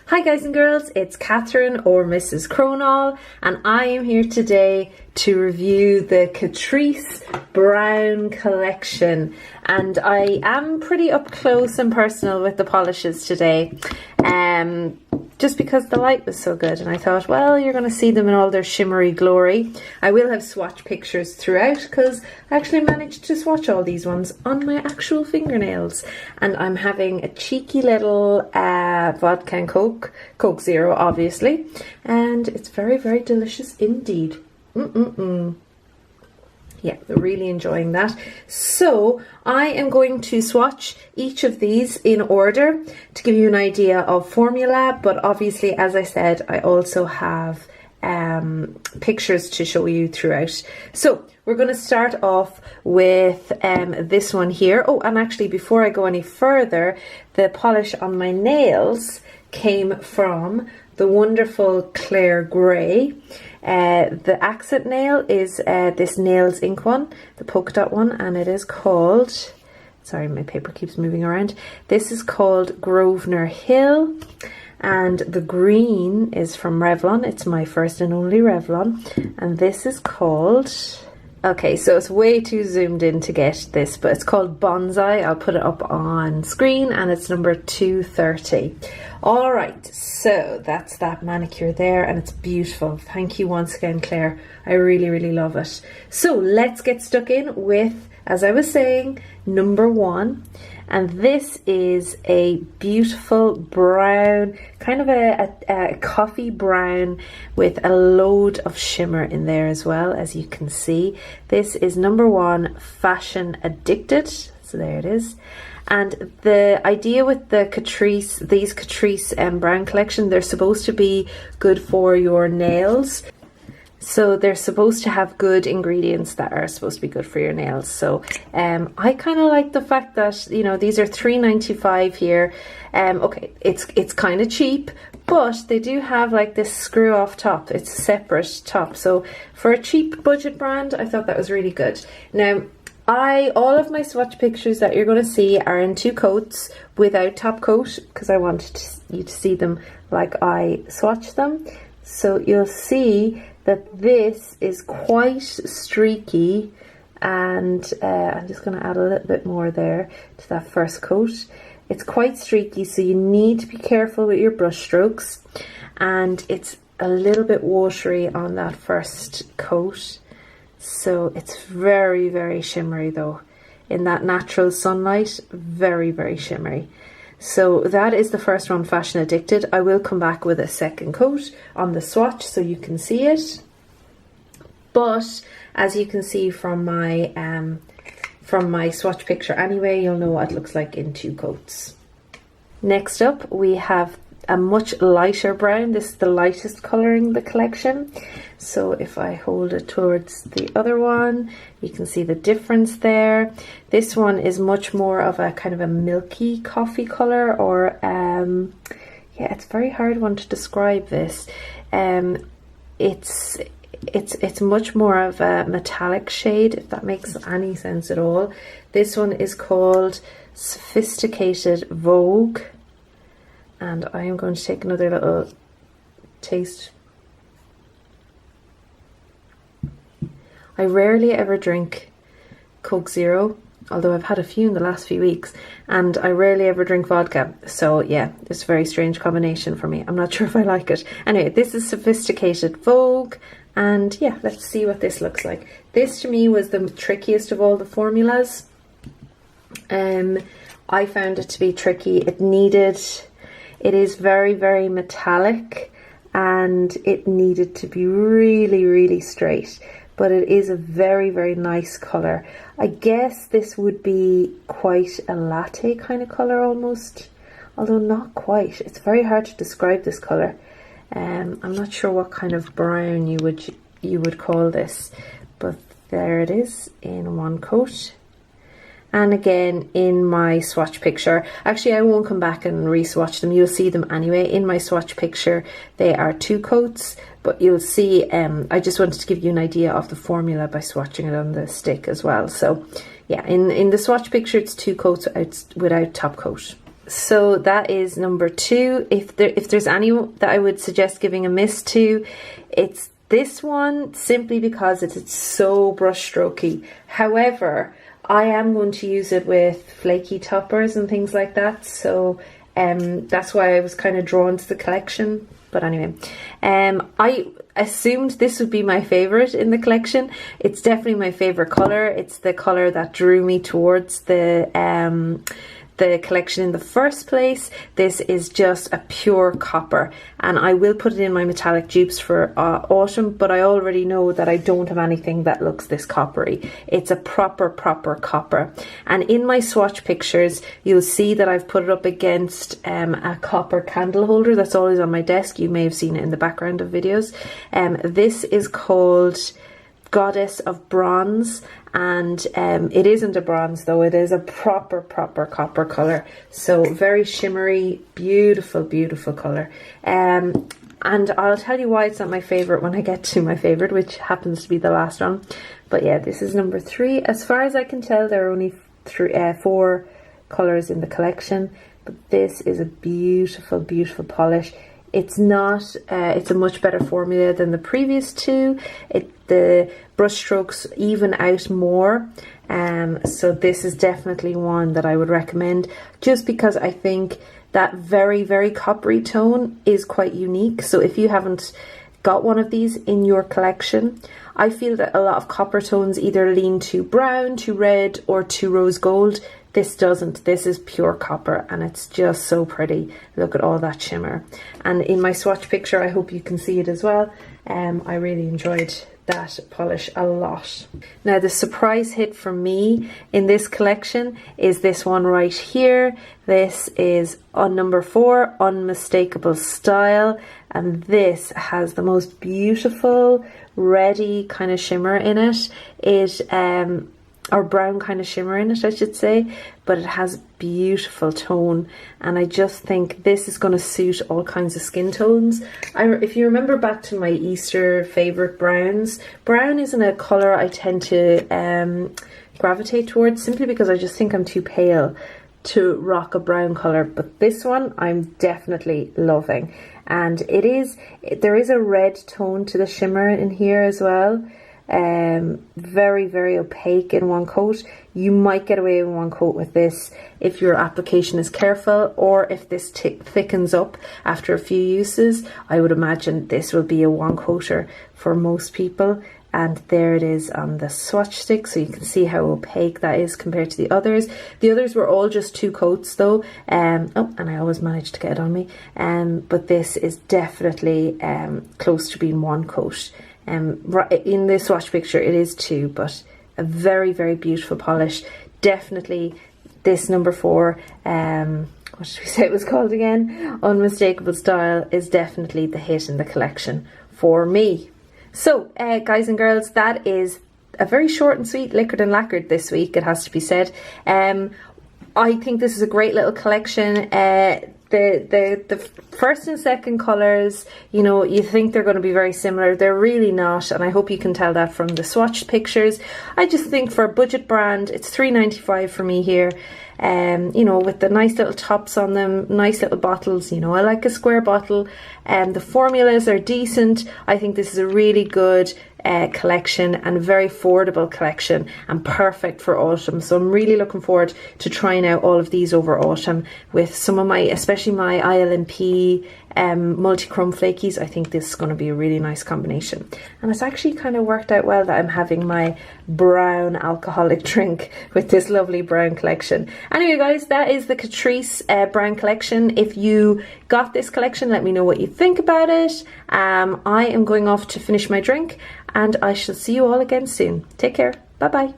Hi guys and girls, it's Catherine or Mrs. Cronall, and I am here today to review the Catrice Brown collection, and I am pretty up close and personal with the polishes today, just because the light was so good, and I thought, well, you're going to see them in all their shimmery glory. I will have swatch pictures throughout because I actually managed to swatch all these ones on my actual fingernails, and I'm having a cheeky little vodka and Coke Zero obviously, and it's very, very delicious indeed. Yeah, really enjoying that. So I am going to swatch each of these in order to give you an idea of formula, but obviously, as I said, I also have pictures to show you throughout. So we're going to start off with this one here. Oh, and actually before I go any further, the polish on my nails came from the wonderful Clare grey. The accent nail is this Nails Ink one, the polka dot one, and it is called, sorry my paper keeps moving around, this is called Grosvenor Hill, and the green is from Revlon. It's my first and only Revlon, and this is called, okay, so it's way too zoomed in to get this, but it's called Bonsai. I'll put it up on screen, and it's number 230. All right, so that's that manicure there, and it's beautiful. Thank you once again, Claire. I really, really love it. So let's get stuck in with, as I was saying, number one. And this is a beautiful brown, kind of a coffee brown with a load of shimmer in there as well, as you can see. This is number one, Fashion Addicted. So there it is. And the idea with the Catrice, these Catrice brown collection, they're supposed to be good for your nails. So they're supposed to have good ingredients that are supposed to be good for your nails. So I kind of like the fact that, you know, these are $3.95 here. Okay, it's kind of cheap, but they do have like this screw off top. It's a separate top. So for a cheap budget brand, I thought that was really good. Now, all of my swatch pictures that you're going to see are in two coats without top coat, because I wanted you to see them like I swatched them. So you'll see that this is quite streaky, and I'm just going to add a little bit more there to that first coat. It's quite streaky, so you need to be careful with your brush strokes, and it's a little bit watery on that first coat. So it's very, very shimmery though. In that natural sunlight, very, very shimmery. So that is the first one, Fashion Addicted. I will come back with a second coat on the swatch so you can see it. But as you can see from my swatch picture anyway, you'll know what it looks like in two coats. Next up, we have a much lighter brown. This is the lightest colour in the collection. So if I hold it towards the other one, you can see the difference there. This one is much more of a kind of a milky coffee colour, or yeah, it's a very hard one to describe this. It's much more of a metallic shade, if that makes any sense at all. This one is called Sophisticated Vogue, and I am going to take another little taste. I rarely ever drink Coke Zero, although I've had a few in the last few weeks, and I rarely ever drink vodka, so yeah, it's a very strange combination for me. I'm not sure if I like it. Anyway, this is Sophisticated Vogue, and yeah, let's see what this looks like. This to me was the trickiest of all the formulas. I found it to be tricky. It is very, very metallic, and it needed to be really, really straight. But it is a very, very nice colour. I guess this would be quite a latte kind of colour almost, although not quite. It's very hard to describe this colour. I'm not sure what kind of brown you would call this, but there it is in one coat. And again, in my swatch picture, actually I won't come back and re-swatch them, you'll see them anyway. In my swatch picture, they are two coats, but you'll see, I just wanted to give you an idea of the formula by swatching it on the stick as well. So yeah, in the swatch picture, it's two coats without top coat. So that is number 2. If there's any that I would suggest giving a miss to, it's this one, simply because it's so brush strokey. However, I am going to use it with flaky toppers and things like that, so that's why I was kind of drawn to the collection. But anyway, I assumed this would be my favorite in the collection. It's definitely my favorite color. It's the color that drew me towards the collection in the first place. This is just a pure copper, and I will put it in my metallic dupes for autumn, but I already know that I don't have anything that looks this coppery. It's a proper copper, and in my swatch pictures you'll see that I've put it up against a copper candle holder that's always on my desk. You may have seen it in the background of videos. This is called Goddess of Bronze, and it isn't a bronze though, it is a proper copper color, so very shimmery, beautiful color. And I'll tell you why it's not my favorite when I get to my favorite, which happens to be the last one. But yeah, this is number 3. As far as I can tell, there are only 4 colors in the collection, but this is a beautiful polish. It's not, it's a much better formula than the previous 2. The brush strokes even out more. So this is definitely one that I would recommend, just because I think that very coppery tone is quite unique. So if you haven't got one of these in your collection, I feel that a lot of copper tones either lean too brown, too red, or too rose gold. This doesn't. This is pure copper, and it's just so pretty. Look at all that shimmer. And in my swatch picture, I hope you can see it as well. I really enjoyed that polish a lot. Now, the surprise hit for me in this collection is this one right here. This is on number 4, Unmistakable Style, and this has the most beautiful reddy kind of shimmer in it. Or brown kind of shimmer in it, I should say, but it has beautiful tone, and I just think this is going to suit all kinds of skin tones. If you remember back to my Easter favorite browns, brown isn't a color I tend to gravitate towards, simply because I just think I'm too pale to rock a brown color, but this one I'm definitely loving. And there is a red tone to the shimmer in here as well. Very opaque in one coat. You might get away with one coat with this if your application is careful, or if this thickens up after a few uses. I would imagine this will be a one coater for most people. And there it is on the swatch stick, so you can see how opaque that is compared to the others. The others were all just 2 coats though. And I always managed to get it on me. But this is definitely close to being one coat. In the swatch picture it is 2, but a very beautiful polish. Definitely this number 4, what did we say it was called again? Unmistakable Style is definitely the hit in the collection for me. So guys and girls, that is a very short and sweet Liquored and Lacquered this week, it has to be said. I think this is a great little collection. The first and second colours, you know, you think they're going to be very similar. They're really not, and I hope you can tell that from the swatch pictures. I just think for a budget brand, it's $3.95 for me here. You know, with the nice little tops on them, nice little bottles. You know, I like a square bottle. The formulas are decent. I think this is a really good collection, and very affordable collection, and perfect for autumn. So I'm really looking forward to trying out all of these over autumn with some of my, especially my ILMP multi-chrome flakies. I think this is going to be a really nice combination, and it's actually kind of worked out well that I'm having my brown alcoholic drink with this lovely brown collection. Anyway guys, that is the Catrice brown collection. If you got this collection, let me know what you think about it. I am going off to finish my drink, and I shall see you all again soon. Take care. Bye bye.